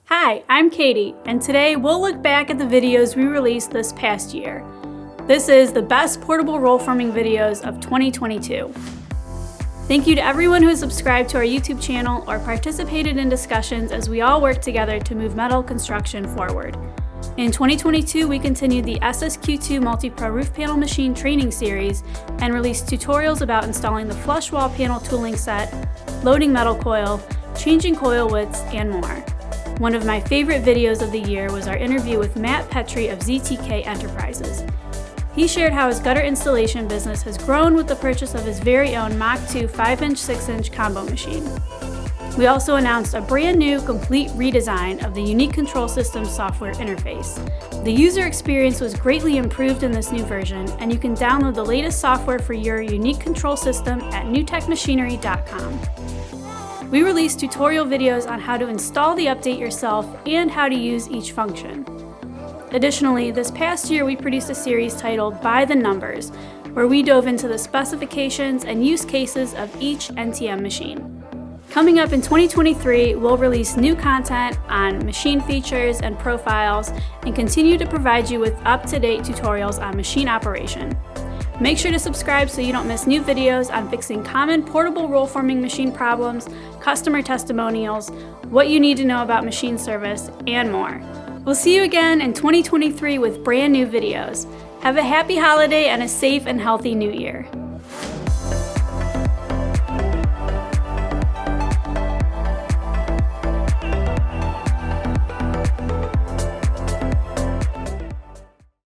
Hi, I'm Katie, and today we'll look back at the videos we released this past year. This is the best portable roll forming videos of 2022. Thank you to everyone who has subscribed to our YouTube channel or participated in discussions as we all work together to move metal construction forward. In 2022, we continued the SSQ2 Multi-Pro Roof Panel Machine training series and released tutorials about installing the flush wall panel tooling set, loading metal coil, changing coil widths, and more. One of my favorite videos of the year was our interview with Matt Petrie of ZTK Enterprises. He shared how his gutter installation business has grown with the purchase of his very own Mach 2 5-inch 6-inch combo machine. We also announced a brand new, complete redesign of the Unique Control System software interface. The user experience was greatly improved in this new version, and you can download the latest software for your Unique Control System at newtechmachinery.com. We released tutorial videos on how to install the update yourself and how to use each function. Additionally, this past year we produced a series titled By the Numbers, where we dove into the specifications and use cases of each NTM machine. Coming up in 2023, we'll release new content on machine features and profiles and continue to provide you with up-to-date tutorials on machine operation. Make sure to subscribe so you don't miss new videos on fixing common portable roll forming machine problems, customer testimonials, what you need to know about machine service, and more. We'll see you again in 2023 with brand new videos. Have a happy holiday and a safe and healthy new year.